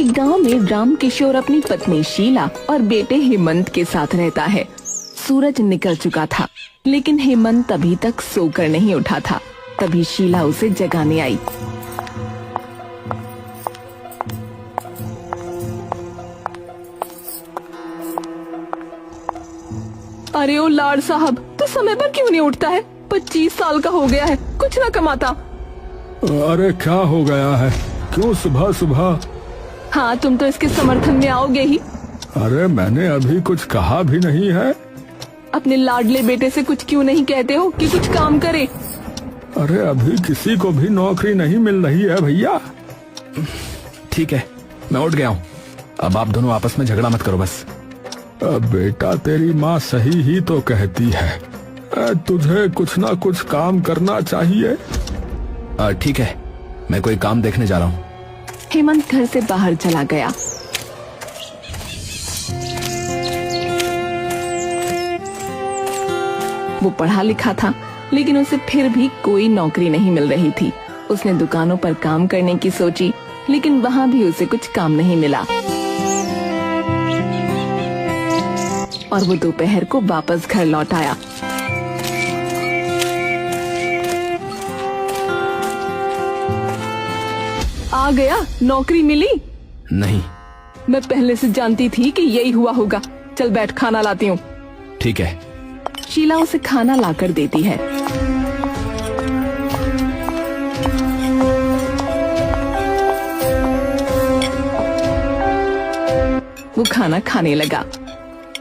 एक गांव में राम किशोर अपनी पत्नी शीला और बेटे हेमंत के साथ रहता है। सूरज निकल चुका था, लेकिन हेमंत अभी तक सोकर नहीं उठा था। तभी शीला उसे जगाने आई। अरे ओ लाड साहब, तो समय पर क्यों नहीं उठता है? 25 साल का हो गया है, कुछ ना कमाता। अरे क्या हो गया है? क्यों सुबह सुबह? हाँ, तुम तो इसके समर्थन में आओगे ही। अरे मैंने अभी कुछ कहा भी नहीं है। अपने लाडले बेटे से कुछ क्यों नहीं कहते हो कि कुछ काम करे? अरे अभी किसी को भी नौकरी नहीं मिल रही है भैया। ठीक है, मैं उठ गया हूँ। अब आप दोनों आपस में झगड़ा मत करो बस। बेटा, तेरी माँ सही ही तो कहती है। तुझे कुछ ना कुछ काम करना चाहिए। ठीक है, मैं कोई काम देखने जा रहा हूँ। हेमंत घर से बाहर चला गया। वो पढ़ा लिखा था, लेकिन उसे फिर भी कोई नौकरी नहीं मिल रही थी। उसने दुकानों पर काम करने की सोची, लेकिन वहाँ भी उसे कुछ काम नहीं मिला और वो दोपहर को वापस घर लौट आया। आ गया, नौकरी मिली? नहीं। मैं पहले से जानती थी कि यही हुआ होगा। चल बैठ, खाना लाती हूँ। ठीक है। शीला उसे खाना लाकर देती है। वो खाना खाने लगा।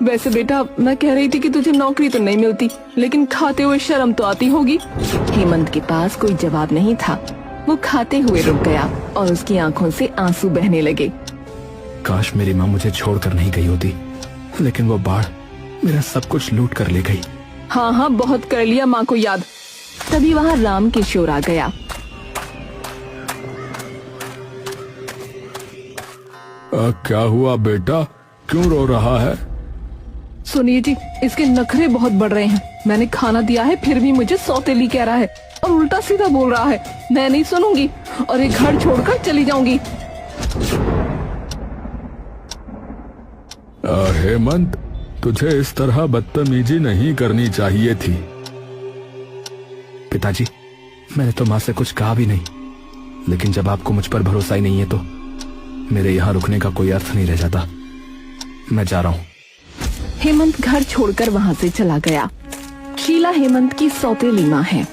वैसे बेटा, मैं कह रही थी कि तुझे नौकरी तो नहीं मिलती, लेकिन खाते हुए शर्म तो आती होगी। हेमंत के पास कोई जवाब नहीं था। वो खाते हुए रुक गया और उसकी आंखों से आंसू बहने लगे। काश मेरी माँ मुझे छोड़कर नहीं गई होती, लेकिन वो बाढ़ मेरा सब कुछ लूट कर ले गई। हाँ हाँ, बहुत कर लिया माँ को याद। तभी वहाँ राम किशोर आ गया। क्या हुआ बेटा, क्यों रो रहा है? सुनिए जी, इसके नखरे बहुत बढ़ रहे हैं। मैंने खाना दिया है, फिर भी मुझे सौतेली कह रहा है और उल्टा सीधा बोल रहा है। मैं नहीं सुनूंगी और ये घर छोड़कर चली जाऊंगी। हेमंत, तुझे इस तरह बदतमीजी नहीं करनी चाहिए थी। पिताजी, मैंने तो माँ से कुछ कहा भी नहीं, लेकिन जब आपको मुझ पर भरोसा ही नहीं है तो मेरे यहाँ रुकने का कोई अर्थ नहीं रह जाता। मैं जा रहा हूँ। हेमंत घर छोड़कर वहाँ से चला गया। शीला हेमंत की सौतेली माँ है।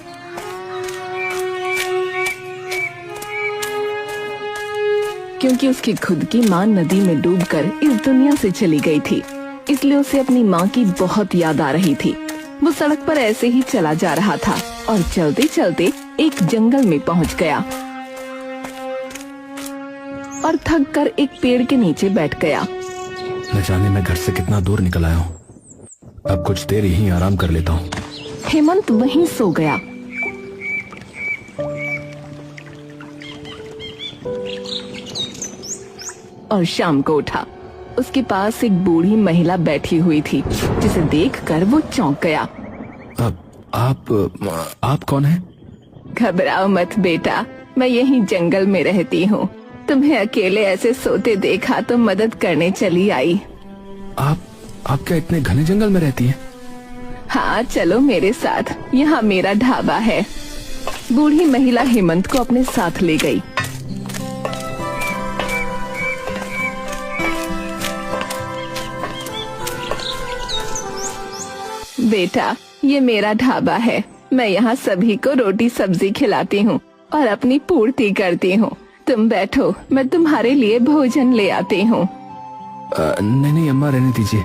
क्योंकि उसकी खुद की माँ नदी में डूबकर इस दुनिया से चली गई थी, इसलिए उसे अपनी माँ की बहुत याद आ रही थी। वो सड़क पर ऐसे ही चला जा रहा था और चलते चलते एक जंगल में पहुँच गया और थक कर एक पेड़ के नीचे बैठ गया। न जाने मैं घर से कितना दूर निकल आया हूँ। अब कुछ देर यहीं आराम कर लेता हूँ। हेमंत वहीं सो गया। और शाम को उठा। उसके पास एक बूढ़ी महिला बैठी हुई थी, जिसे देखकर वो चौंक गया। आप कौन हैं? घबराओ मत बेटा, मैं यहीं जंगल में रहती हूँ। तुम्हें अकेले ऐसे सोते देखा तो मदद करने चली आई। आप क्या इतने घने जंगल में रहती हैं? हाँ, चलो मेरे साथ, यहाँ मेरा ढाबा है। बूढ़ी महिला हेमंत को अपने साथ ले गई। बेटा, ये मेरा ढाबा है। मैं यहाँ सभी को रोटी सब्जी खिलाती हूँ और अपनी पूर्ति करती हूँ। तुम बैठो, मैं तुम्हारे लिए भोजन ले आती हूँ। नहीं अम्मा, रहने दीजिए,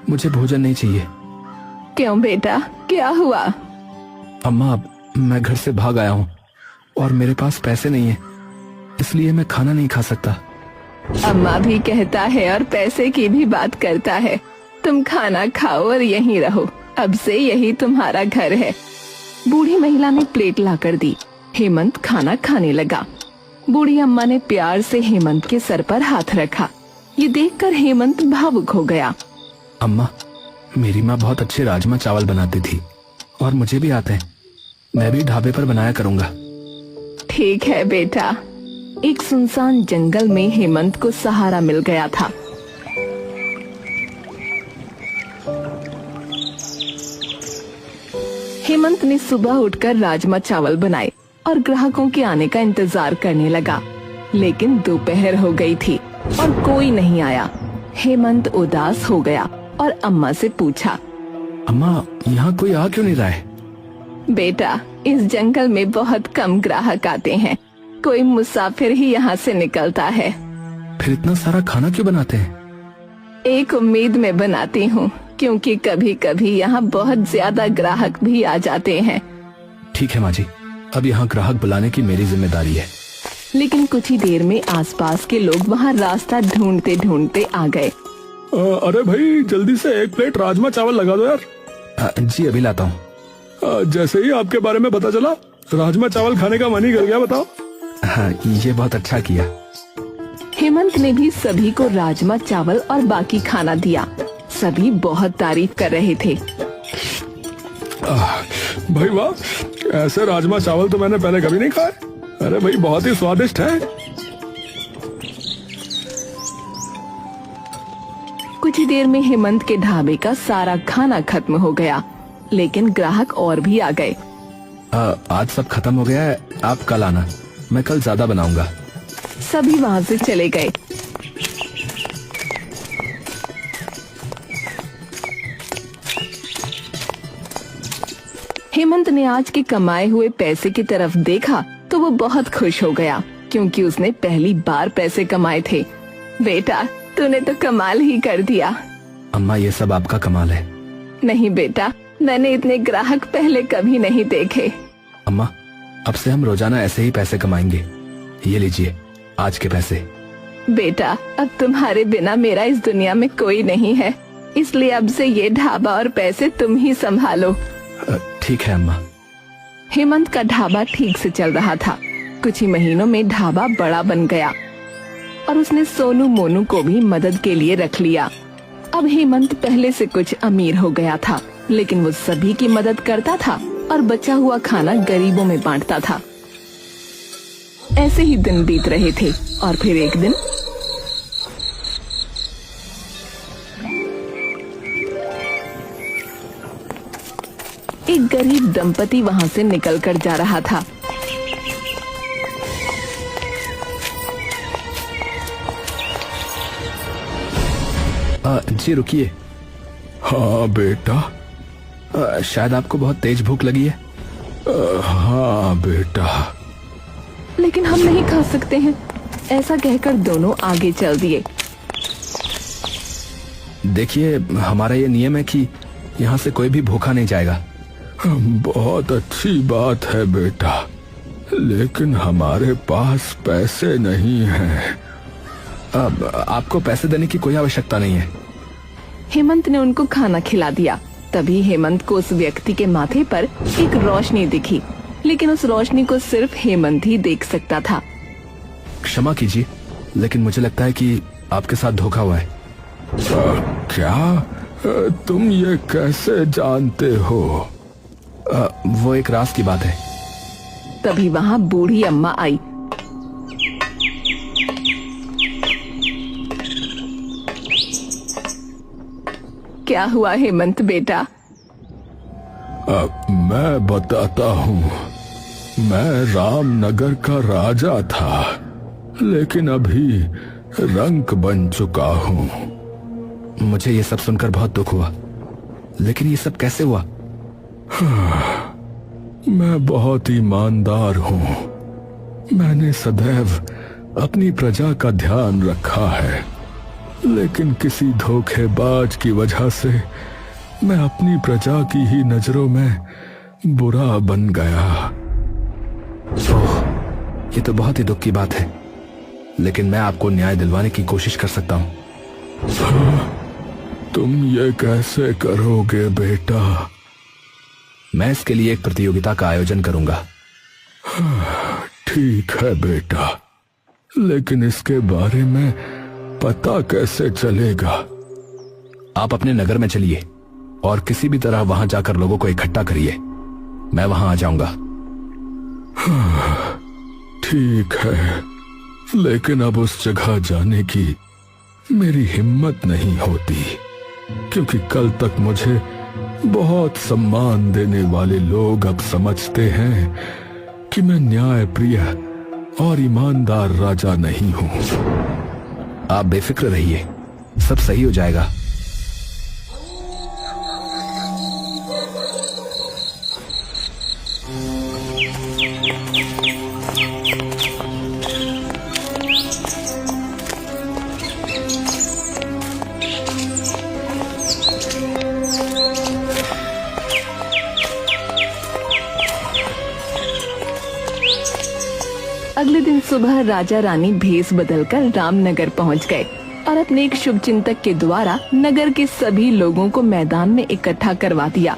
मुझे भोजन नहीं चाहिए। क्यों बेटा, क्या हुआ? अम्मा, मैं घर से भाग आया हूँ और मेरे पास पैसे नहीं है, इसलिए मैं खाना नहीं खा सकता। अम्मा भी कहता है और पैसे की भी बात करता है। तुम खाना खाओ और यहीं रहो। अब से यही तुम्हारा घर है। बूढ़ी महिला ने प्लेट लाकर दी। हेमंत खाना खाने लगा। बूढ़ी अम्मा ने प्यार से हेमंत के सर पर हाथ रखा। ये देखकर हेमंत भावुक हो गया। अम्मा, मेरी माँ बहुत अच्छे राजमा चावल बनाती थी और मुझे भी आते हैं। मैं भी ढाबे पर बनाया करूँगा। ठीक है बेटा। एक सुनसान जंगल में हेमंत को सहारा मिल गया था। हेमंत ने सुबह उठकर राजमा चावल बनाए और ग्राहकों के आने का इंतजार करने लगा, लेकिन दोपहर हो गई थी और कोई नहीं आया। हेमंत उदास हो गया और अम्मा से पूछा, अम्मा, यहाँ कोई आ क्यों नहीं रहा है? बेटा, इस जंगल में बहुत कम ग्राहक आते हैं, कोई मुसाफिर ही यहाँ से निकलता है। फिर इतना सारा खाना क्यों बनाते हैं? एक उम्मीद में बनाती हूँ, क्योंकि कभी कभी यहाँ बहुत ज्यादा ग्राहक भी आ जाते हैं। ठीक है माँ जी, अब यहाँ ग्राहक बुलाने की मेरी जिम्मेदारी है। लेकिन कुछ ही देर में आसपास के लोग वहाँ रास्ता ढूंढते ढूंढते आ गए। अरे भाई, जल्दी से 1 प्लेट राजमा चावल लगा दो यार। जी अभी लाता हूँ। जैसे ही आपके बारे में पता चला, राजमा चावल खाने का मन ही कर गया। बताओ। हाँ, ये बहुत अच्छा किया। हेमंत ने भी सभी को राजमा चावल और बाकी खाना दिया। सभी बहुत तारीफ कर रहे थे। भाई वाह, ऐसे राजमा चावल तो मैंने पहले कभी नहीं खाए। अरे भाई, बहुत ही स्वादिष्ट है। कुछ ही देर में हेमंत के ढाबे का सारा खाना खत्म हो गया, लेकिन ग्राहक और भी आ गए। आज सब खत्म हो गया है, आप कल आना, मैं कल ज्यादा बनाऊंगा। सभी वहाँ से चले गए। हेमंत ने आज के कमाए हुए पैसे की तरफ देखा तो वो बहुत खुश हो गया, क्योंकि उसने पहली बार पैसे कमाए थे। बेटा, तूने तो कमाल ही कर दिया। अम्मा, ये सब आपका कमाल है। नहीं बेटा, मैंने इतने ग्राहक पहले कभी नहीं देखे। अम्मा, अब से हम रोजाना ऐसे ही पैसे कमाएंगे। ये लीजिए आज के पैसे। बेटा, अब तुम्हारे बिना मेरा इस दुनिया में कोई नहीं है, इसलिए अब से ये ढाबा और पैसे तुम ही संभालो। ठीक है अम्मा। हेमंत का ढाबा ठीक से चल रहा था। कुछ ही महीनों में ढाबा बड़ा बन गया और उसने सोनू मोनू को भी मदद के लिए रख लिया। अब हेमंत पहले से कुछ अमीर हो गया था, लेकिन वो सभी की मदद करता था और बचा हुआ खाना गरीबों में बांटता था। ऐसे ही दिन बीत रहे थे और फिर एक दिन एक गरीब दंपति वहाँ से निकलकर जा रहा था। जी रुकिए। हाँ बेटा। शायद आपको बहुत तेज भूख लगी है। हाँ बेटा। लेकिन हम नहीं खा सकते हैं, ऐसा कहकर दोनों आगे चल दिए। देखिए, हमारा ये नियम है कि यहाँ से कोई भी भूखा नहीं जाएगा। बहुत अच्छी बात है बेटा, लेकिन हमारे पास पैसे नहीं हैं। अब आपको पैसे देने की कोई आवश्यकता नहीं है। हेमंत ने उनको खाना खिला दिया। तभी हेमंत को उस व्यक्ति के माथे पर एक रोशनी दिखी, लेकिन उस रोशनी को सिर्फ हेमंत ही देख सकता था। क्षमा कीजिए, लेकिन मुझे लगता है कि आपके साथ धोखा हुआ है। क्या? तुम ये कैसे जानते हो? वो एक राज की बात है। तभी वहाँ बूढ़ी अम्मा आई। क्या हुआ हेमंत बेटा? मैं बताता हूँ। मैं रामनगर का राजा था, लेकिन अभी रंक बन चुका हूँ। मुझे ये सब सुनकर बहुत दुख हुआ, लेकिन ये सब कैसे हुआ? मैं बहुत ईमानदार हूँ। मैंने सदैव अपनी प्रजा का ध्यान रखा है, लेकिन किसी धोखेबाज की वजह से मैं अपनी प्रजा की ही नजरों में बुरा बन गया। ओह, ये तो बहुत ही दुख की बात है, लेकिन मैं आपको न्याय दिलवाने की कोशिश कर सकता हूँ। तुम ये कैसे करोगे बेटा? मैं इसके लिए एक प्रतियोगिता का आयोजन करूंगा। ठीक है बेटा, लेकिन इसके बारे में पता कैसे चलेगा? आप अपने नगर में चलिए और किसी भी तरह वहां जाकर लोगों को इकट्ठा करिए। मैं वहां आ जाऊंगा। ठीक है, लेकिन अब उस जगह जाने की मेरी हिम्मत नहीं होती, क्योंकि कल तक मुझे बहुत सम्मान देने वाले लोग अब समझते हैं कि मैं न्याय प्रिय और ईमानदार राजा नहीं हूं। आप बेफिक्र रहिए, सब सही हो जाएगा। अगले दिन सुबह राजा रानी भेष बदलकर रामनगर पहुंच गए और अपने एक शुभ चिंतक के द्वारा नगर के सभी लोगों को मैदान में इकट्ठा करवा दिया।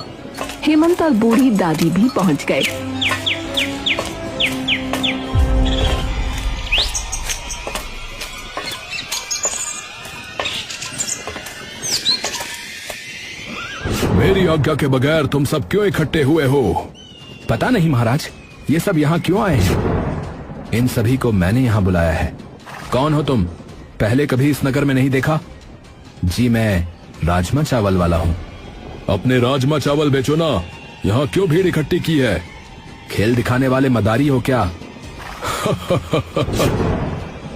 हेमंत और बूढ़ी दादी भी पहुंच गए। मेरी आज्ञा के बगैर तुम सब क्यों इकट्ठे हुए हो? पता नहीं महाराज, ये सब यहाँ क्यों आए हैं? इन सभी को मैंने यहाँ बुलाया है। कौन हो तुम? पहले कभी इस नगर में नहीं देखा? जी मैं राजमा चावल वाला हूँ। अपने राजमा चावल बेचो ना, यहाँ क्यों भीड़ इकट्ठी की है? खेल दिखाने वाले मदारी हो क्या?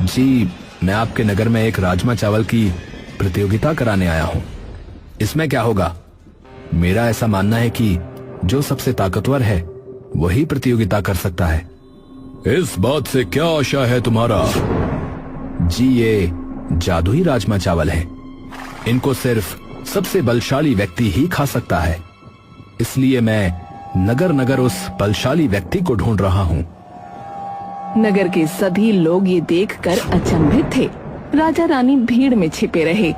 जी मैं आपके नगर में एक राजमा चावल की प्रतियोगिता कराने आया हूँ। इसमें क्या होगा? मेरा ऐसा मानना है कि जो सबसे ताकतवर है वही प्रतियोगिता कर सकता है। इस बात से क्या आशा है तुम्हारा? जी ये जादुई राजमा चावल है। इनको सिर्फ सबसे बलशाली व्यक्ति ही खा सकता है, इसलिए मैं नगर नगर उस बलशाली व्यक्ति को ढूंढ रहा हूँ। नगर के सभी लोग ये देखकर अचंभित थे। राजा रानी भीड़ में छिपे रहे।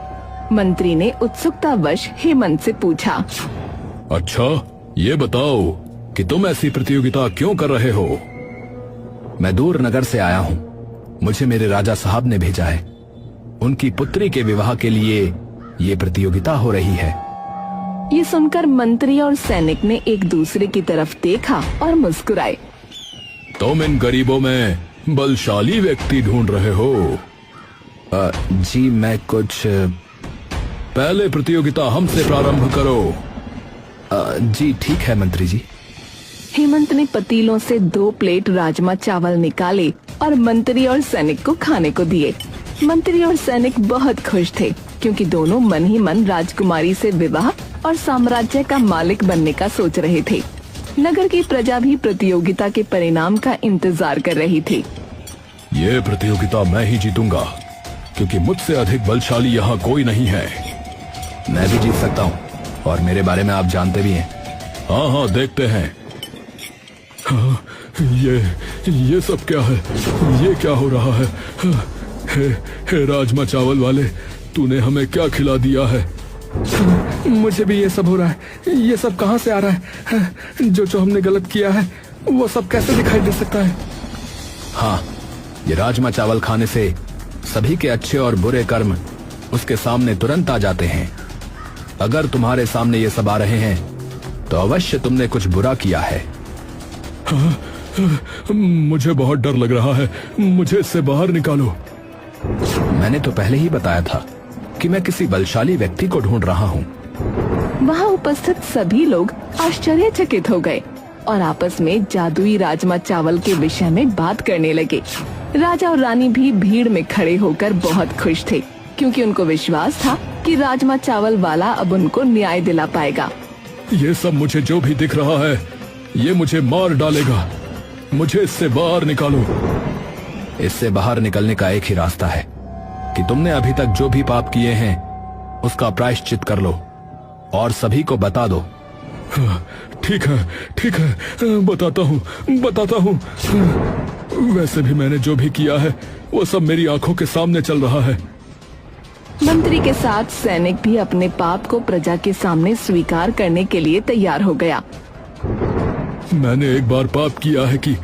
मंत्री ने उत्सुकतावश हेमंत से पूछा, अच्छा ये बताओ कि तुम ऐसी प्रतियोगिता क्यों कर रहे हो? मैं दूर नगर से आया हूँ। मुझे मेरे राजा साहब ने भेजा है। उनकी पुत्री के विवाह के लिए ये प्रतियोगिता हो रही है। ये सुनकर मंत्री और सैनिक ने एक दूसरे की तरफ देखा और मुस्कुराए। तुम इन गरीबों में बलशाली व्यक्ति ढूंढ रहे हो? जी मैं कुछ पहले प्रतियोगिता हमसे प्रारंभ करो। जी ठीक है मंत्री जी। हेमंत ने पतीलों से 2 प्लेट राजमा चावल निकाले और मंत्री और सैनिक को खाने को दिए। मंत्री और सैनिक बहुत खुश थे, क्योंकि दोनों मन ही मन राजकुमारी से विवाह और साम्राज्य का मालिक बनने का सोच रहे थे। नगर की प्रजा भी प्रतियोगिता के परिणाम का इंतजार कर रही थी। ये प्रतियोगिता मैं ही जीतूंगा, क्योंकि मुझसे अधिक बलशाली यहाँ कोई नहीं है। मैं भी जीत सकता हूँ, और मेरे बारे में आप जानते भी हैं। हाँ हाँ देखते हैं। हाँ, ये सब क्या है? ये क्या हो रहा है? हे राजमा चावल वाले, तूने हमें क्या खिला दिया है? मुझे भी ये सब हो रहा है। ये सब कहाँ से आ रहा है? जो हमने गलत किया है वो सब कैसे दिखाई दे सकता है? हाँ, ये राजमा चावल खाने से सभी के अच्छे और बुरे कर्म उसके सामने तुरंत आ जाते हैं। अगर तुम्हारे सामने ये सब आ रहे हैं तो अवश्य तुमने कुछ बुरा किया है। मुझे बहुत डर लग रहा है, मुझे इससे बाहर निकालो। मैंने तो पहले ही बताया था कि मैं किसी बलशाली व्यक्ति को ढूंढ रहा हूँ। वहाँ उपस्थित सभी लोग आश्चर्यचकित हो गए और आपस में जादुई राजमा चावल के विषय में बात करने लगे। राजा और रानी भी भीड़ में खड़े होकर बहुत खुश थे, क्योंकि उनको विश्वास था कि राजमा चावल वाला अब उनको न्याय दिला पाएगा। ये सब मुझे जो भी दिख रहा है, ये मुझे मार डालेगा। मुझे इससे बाहर निकालो। इससे बाहर निकलने का एक ही रास्ता है कि तुमने अभी तक जो भी पाप किए हैं उसका प्रायश्चित कर लो और सभी को बता दो। ठीक है, बताता हूँ। वैसे भी मैंने जो भी किया है वो सब मेरी आंखों के सामने चल रहा है। मंत्री के साथ सैनिक भी अपने पाप को प्रजा के सामने स्वीकार करने के लिए तैयार हो गया। मैंने एक बार पाप किया है कि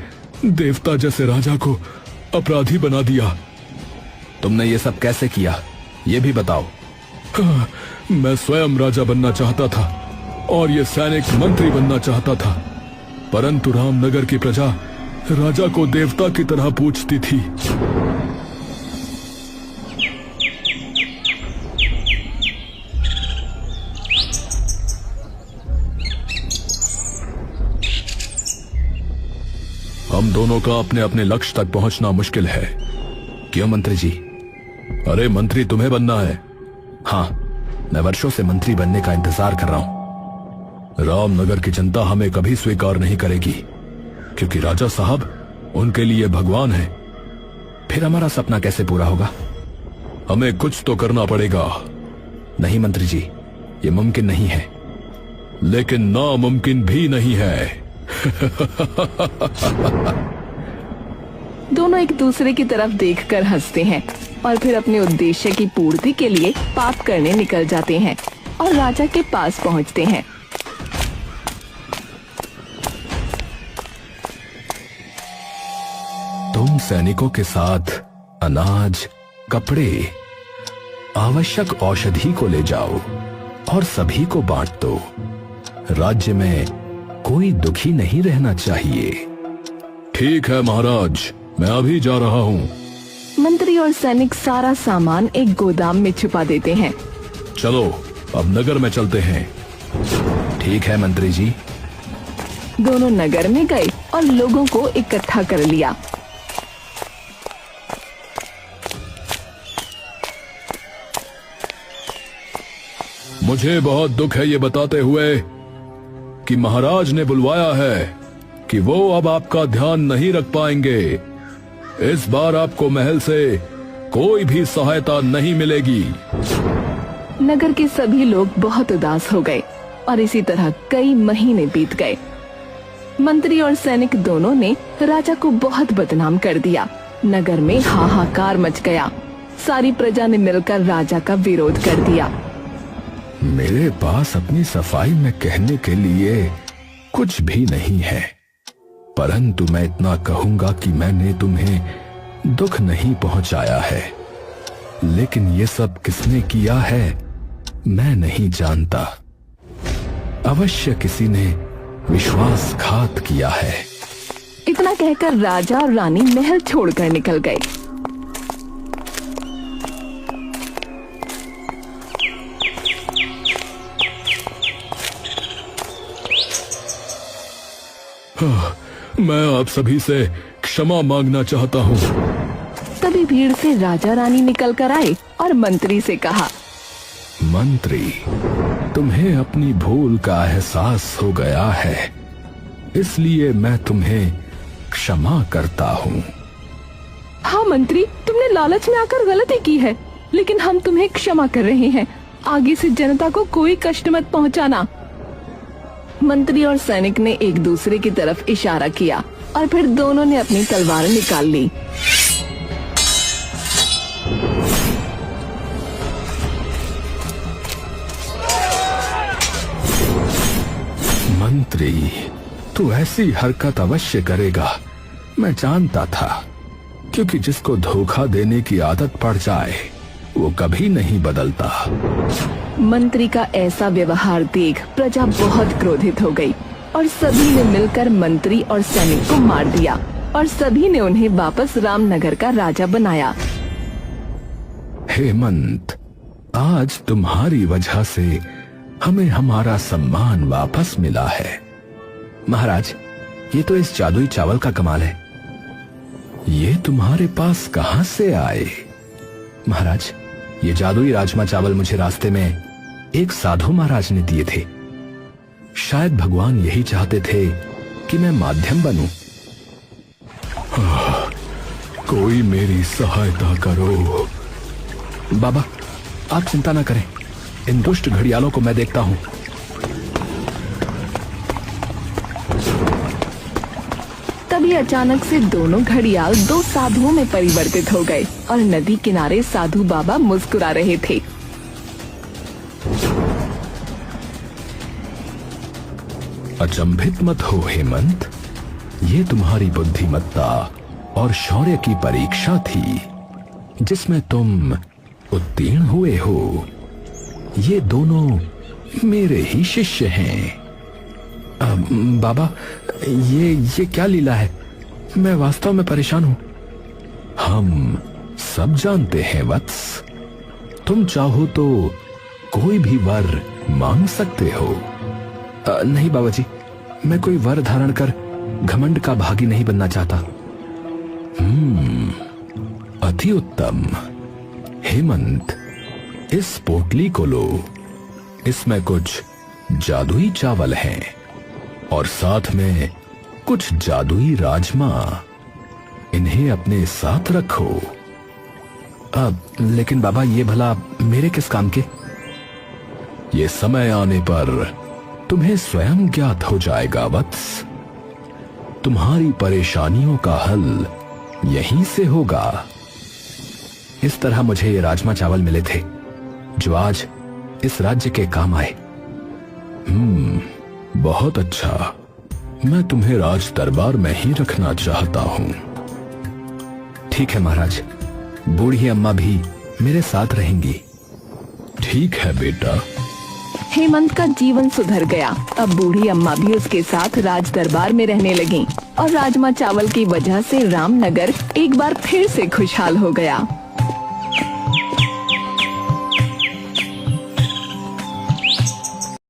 देवता जैसे राजा को अपराधी बना दिया। तुमने ये सब कैसे किया, ये भी बताओ। मैं स्वयं राजा बनना चाहता था और ये सैनिक मंत्री बनना चाहता था, परंतु रामनगर की प्रजा राजा को देवता की तरह पूछती थी। हम दोनों का अपने अपने लक्ष्य तक पहुंचना मुश्किल है। क्यों मंत्री जी? अरे मंत्री तुम्हें बनना है। हाँ, मैं वर्षों से मंत्री बनने का इंतजार कर रहा हूं। रामनगर की जनता हमें कभी स्वीकार नहीं करेगी, क्योंकि राजा साहब उनके लिए भगवान है। फिर हमारा सपना कैसे पूरा होगा? हमें कुछ तो करना पड़ेगा। नहीं मंत्री जी, ये मुमकिन नहीं है। लेकिन नामुमकिन भी नहीं है। दोनों एक दूसरे की तरफ देखकर हंसते हैं और फिर अपने उद्देश्य की पूर्ति के लिए पाप करने निकल जाते हैं और राजा के पास पहुंचते हैं। तुम सैनिकों के साथ अनाज, कपड़े, आवश्यक औषधि को ले जाओ और सभी को बांट दो। राज्य में कोई दुखी नहीं रहना चाहिए। ठीक है महाराज, मैं अभी जा रहा हूँ। मंत्री और सैनिक सारा सामान एक गोदाम में छुपा देते हैं। चलो अब नगर में चलते हैं। ठीक है मंत्री जी। दोनों नगर में गए और लोगों को इकट्ठा कर लिया। मुझे बहुत दुख है ये बताते हुए कि महाराज ने बुलवाया है कि वो अब आपका ध्यान नहीं रख पाएंगे। इस बार आपको महल से कोई भी सहायता नहीं मिलेगी। नगर के सभी लोग बहुत उदास हो गए और इसी तरह कई महीने बीत गए। मंत्री और सैनिक दोनों ने राजा को बहुत बदनाम कर दिया। नगर में हाहाकार मच गया। सारी प्रजा ने मिलकर राजा का विरोध कर दिया। मेरे पास अपनी सफाई में कहने के लिए कुछ भी नहीं है, परंतु मैं इतना कहूंगा कि मैंने तुम्हें दुख नहीं पहुंचाया है। लेकिन ये सब किसने किया है मैं नहीं जानता। अवश्य किसी ने विश्वासघात किया है। इतना कहकर राजा और रानी महल छोड़कर निकल गए। मैं आप सभी से क्षमा मांगना चाहता हूँ। तभी भीड़ से राजा रानी निकल कर आए और मंत्री से कहा, मंत्री, तुम्हें अपनी भूल का एहसास हो गया है, इसलिए मैं तुम्हें क्षमा करता हूँ। हाँ मंत्री, तुमने लालच में आकर गलती की है, लेकिन हम तुम्हें क्षमा कर रहे हैं। आगे से जनता को कोई कष्ट मत पहुँचाना। मंत्री और सैनिक ने एक दूसरे की तरफ इशारा किया और फिर दोनों ने अपनी तलवार निकाल ली। मंत्री, तू ऐसी हरकत अवश्य करेगा, मैं जानता था, क्योंकि जिसको धोखा देने की आदत पड़ जाए वो कभी नहीं बदलता। मंत्री का ऐसा व्यवहार देख प्रजा बहुत क्रोधित हो गई और सभी ने मिलकर मंत्री और सैनिक को मार दिया और सभी ने उन्हें वापस रामनगर का राजा बनाया। हेमंत, आज तुम्हारी वजह से हमें हमारा सम्मान वापस मिला है। महाराज, ये तो इस जादुई चावल का कमाल है। ये तुम्हारे पास कहां से आए? महाराज, ये जादुई राजमा चावल मुझे रास्ते में एक साधु महाराज ने दिए थे। शायद भगवान यही चाहते थे कि मैं माध्यम बनूं। कोई मेरी सहायता करो। बाबा, आप चिंता न करें, इन दुष्ट घड़ियालों को मैं देखता हूं। तभी अचानक से दोनों घड़ियाल दो साधुओं में परिवर्तित हो गए और नदी किनारे साधु बाबा मुस्कुरा रहे थे। अचंभित मत हो हेमंत, ये तुम्हारी बुद्धिमत्ता और शौर्य की परीक्षा थी जिसमें तुम उत्तीर्ण हुए हो। ये दोनों मेरे ही शिष्य हैं। बाबा, ये क्या लीला है? मैं वास्तव में परेशान हूं। हम सब जानते हैं वत्स, तुम चाहो तो कोई भी वर मांग सकते हो। नहीं बाबा जी, मैं कोई वर धारण कर घमंड का भागी नहीं बनना चाहता। अति उत्तम। हेमंत, इस पोटली को लो। इसमें कुछ जादुई चावल हैं और साथ में कुछ जादुई राजमा। इन्हें अपने साथ रखो। अब लेकिन बाबा, ये भला मेरे किस काम के? ये समय आने पर तुम्हें स्वयं ज्ञात हो जाएगा वत्स। तुम्हारी परेशानियों का हल यहीं से होगा। इस तरह मुझे ये राजमा चावल मिले थे जो आज इस राज्य के काम आए। बहुत अच्छा। मैं तुम्हें राज दरबार में ही रखना चाहता हूं। ठीक है महाराज, बूढ़ी अम्मा भी मेरे साथ रहेंगी। ठीक है बेटा। हेमंत का जीवन सुधर गया। अब बूढ़ी अम्मा भी उसके साथ राज दरबार में रहने लगी और राजमा चावल की वजह से रामनगर एक बार फिर से खुशहाल हो गया।